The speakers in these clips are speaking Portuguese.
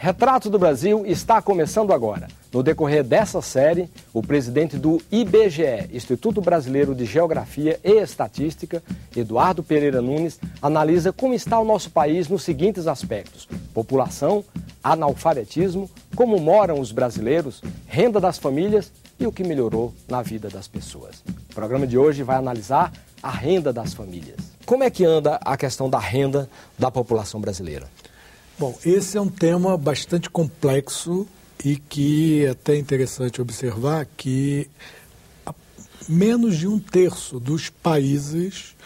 Retrato do Brasil está começando agora. No decorrer dessa série, o presidente do IBGE, Instituto Brasileiro de Geografia e Estatística, Eduardo Pereira Nunes, analisa como está o nosso país nos seguintes aspectos: população, analfabetismo, como moram os brasileiros, renda das famílias e o que melhorou na vida das pessoas. O programa de hoje vai analisar a renda das famílias. Como é que anda a questão da renda da população brasileira? Bom, esse é um tema bastante complexo e que é até interessante observar que menos de 1/3 dos países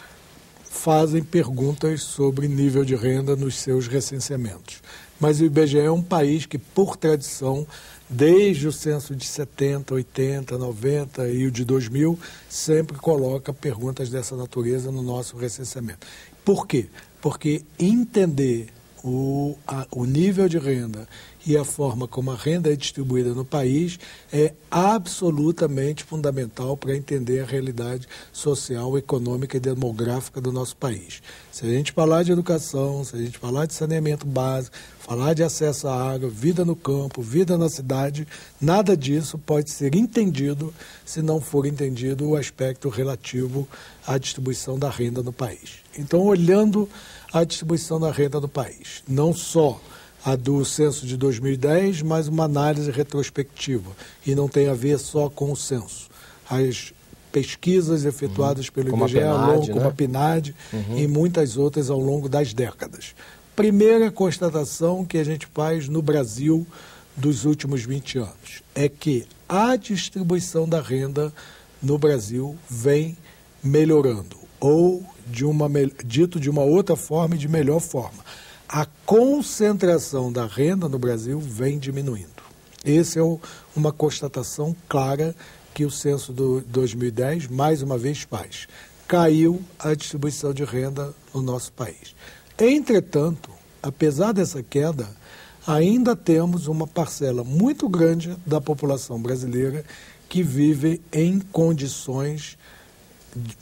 fazem perguntas sobre nível de renda nos seus recenseamentos. Mas o IBGE é um país que, por tradição, desde o censo de 70, 80, 90 e o de 2000, sempre coloca perguntas dessa natureza no nosso recenseamento. Por quê? Porque entender o nível de renda e a forma como a renda é distribuída no país é absolutamente fundamental para entender a realidade social, econômica e demográfica do nosso país. Se a gente falar de educação, se a gente falar de saneamento básico, falar de acesso à água, vida no campo, vida na cidade, nada disso pode ser entendido se não for entendido o aspecto relativo à distribuição da renda no país. Então, olhando a distribuição da renda no país, não só a do censo de 2010, mas uma análise retrospectiva, e não tem a ver só com o censo. As pesquisas efetuadas pelo IBGE ao longo, como a PNAD, e muitas outras ao longo das décadas. Primeira constatação que a gente faz no Brasil dos últimos 20 anos é que a distribuição da renda no Brasil vem melhorando, ou dito de uma outra forma e de melhor forma. A concentração da renda no Brasil vem diminuindo. Essa é uma constatação clara que o censo de 2010, mais uma vez, faz. Caiu a distribuição de renda no nosso país. Entretanto, apesar dessa queda, ainda temos uma parcela muito grande da população brasileira que vive em condições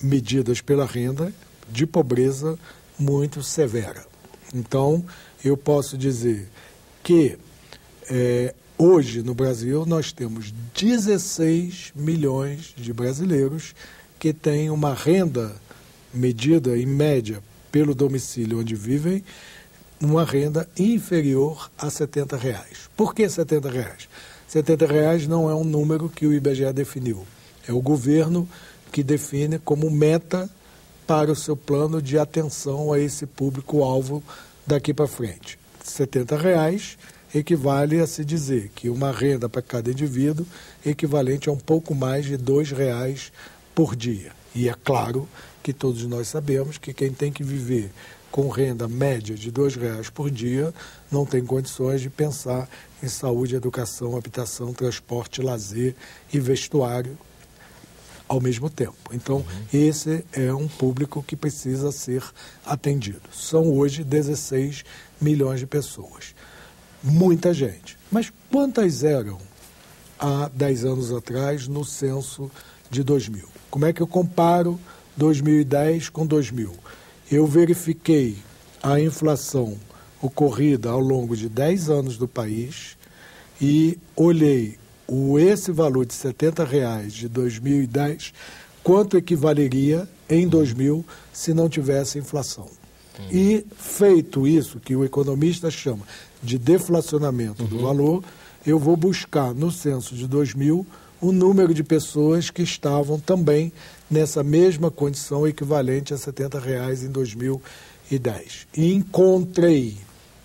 medidas pela renda de pobreza muito severa. Então, eu posso dizer que hoje no Brasil nós temos 16 milhões de brasileiros que têm uma renda medida em média pelo domicílio onde vivem, uma renda inferior a R$ 70. Por que R$ 70? R$ 70 não é um número que o IBGE definiu. É o governo que define como meta para o seu plano de atenção a esse público-alvo daqui para frente. R$ 70 equivale a se dizer que uma renda para cada indivíduo é equivalente a um pouco mais de R$ 2 por dia. E é claro que todos nós sabemos que quem tem que viver com renda média de R$ 2 por dia não tem condições de pensar em saúde, educação, habitação, transporte, lazer e vestuário ao mesmo tempo. Então, esse é um público que precisa ser atendido. São hoje 16 milhões de pessoas. Muita gente. Mas quantas eram há 10 anos atrás no censo de 2000? Como é que eu comparo 2010 com 2000? Eu verifiquei a inflação ocorrida ao longo de 10 anos do país e olhei esse valor de R$ 70 de 2010, quanto equivaleria em 2000 se não tivesse inflação. E feito isso, que o economista chama de deflacionamento do valor, eu vou buscar no censo de 2000 o número de pessoas que estavam também nessa mesma condição equivalente a R$ 70 em 2010. E encontrei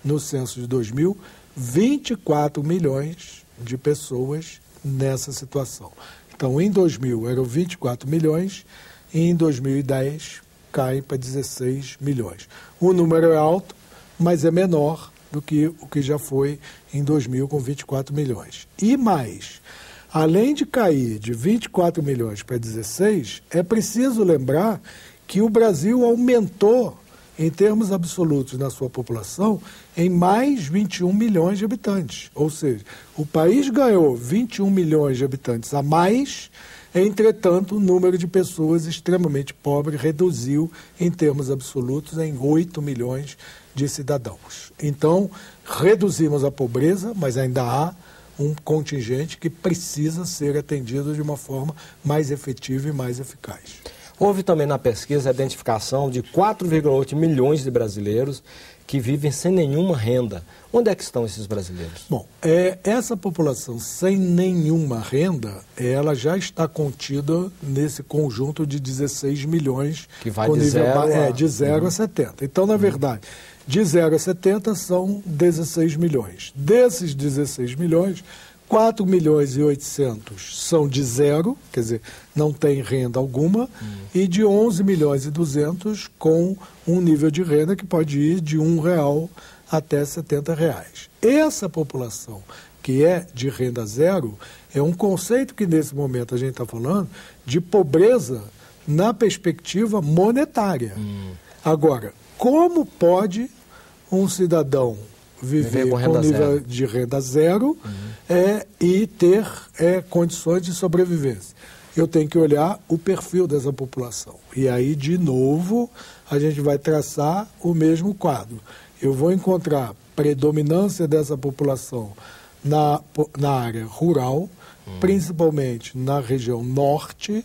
no censo de 2000 24 milhões de pessoas nessa situação. Então, em 2000 eram 24 milhões e em 2010 cai para 16 milhões. O número é alto, mas é menor do que o que já foi em 2000 com 24 milhões. E mais, além de cair de 24 milhões para 16, é preciso lembrar que o Brasil aumentou em termos absolutos na sua população, em mais 21 milhões de habitantes. Ou seja, o país ganhou 21 milhões de habitantes a mais Entretanto, o número de pessoas extremamente pobres reduziu, em termos absolutos, em 8 milhões de cidadãos. Então, reduzimos a pobreza, mas ainda há um contingente que precisa ser atendido de uma forma mais efetiva e mais eficaz. Houve também na pesquisa a identificação de 4,8 milhões de brasileiros que vivem sem nenhuma renda. Onde é que estão esses brasileiros? Bom, essa população sem nenhuma renda, ela já está contida nesse conjunto de 16 milhões. Que vai de 0 a 70. Então, na verdade, de 0 a 70 são 16 milhões. Desses 16 milhões, 4 milhões e 800 são de zero, quer dizer, não tem renda alguma, e de 11 milhões e 200 com um nível de renda que pode ir de R$1 até R$70. Essa população que é de renda zero é um conceito que nesse momento a gente está falando de pobreza na perspectiva monetária. Agora, como pode um cidadão viver com nível de renda zero e ter condições de sobrevivência? Eu tenho que olhar o perfil dessa população. E aí, de novo, a gente vai traçar o mesmo quadro. Eu vou encontrar predominância dessa população na área rural, principalmente na região norte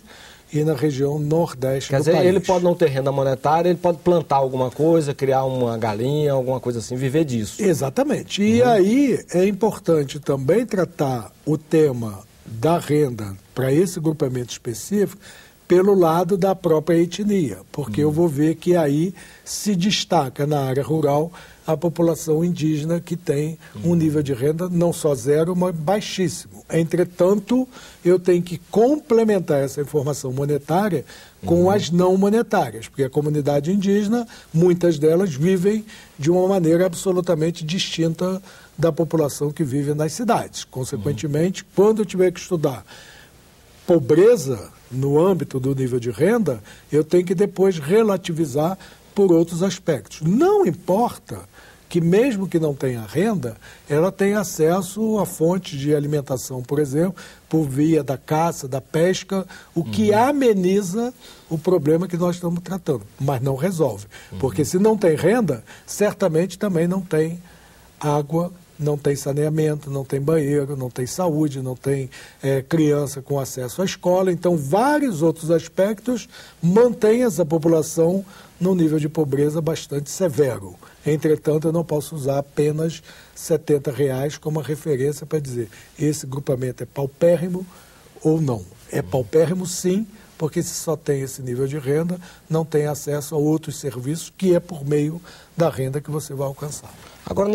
e na região nordeste do país. Quer dizer, ele pode não ter renda monetária, ele pode plantar alguma coisa, criar uma galinha, alguma coisa assim, viver disso. Exatamente. E aí é importante também tratar o tema da renda para esse grupamento específico pelo lado da própria etnia, porque eu vou ver que aí se destaca na área rural a população indígena que tem um nível de renda não só zero, mas baixíssimo. Entretanto, eu tenho que complementar essa informação monetária com as não monetárias, porque a comunidade indígena, muitas delas vivem de uma maneira absolutamente distinta da população que vive nas cidades. Consequentemente, quando eu tiver que estudar pobreza no âmbito do nível de renda, eu tenho que depois relativizar por outros aspectos. Não importa que mesmo que não tenha renda, ela tenha acesso a fontes de alimentação, por exemplo, por via da caça, da pesca, o que ameniza o problema que nós estamos tratando, mas não resolve. Porque se não tem renda, certamente também não tem água, não tem saneamento, não tem banheiro, não tem saúde, não tem criança com acesso à escola. Então, vários outros aspectos mantêm essa população num nível de pobreza bastante severo. Entretanto, eu não posso usar apenas R$70 como referência para dizer esse grupamento é paupérrimo ou não. É paupérrimo, sim, porque se só tem esse nível de renda, não tem acesso a outros serviços, que é por meio da renda que você vai alcançar. Agora,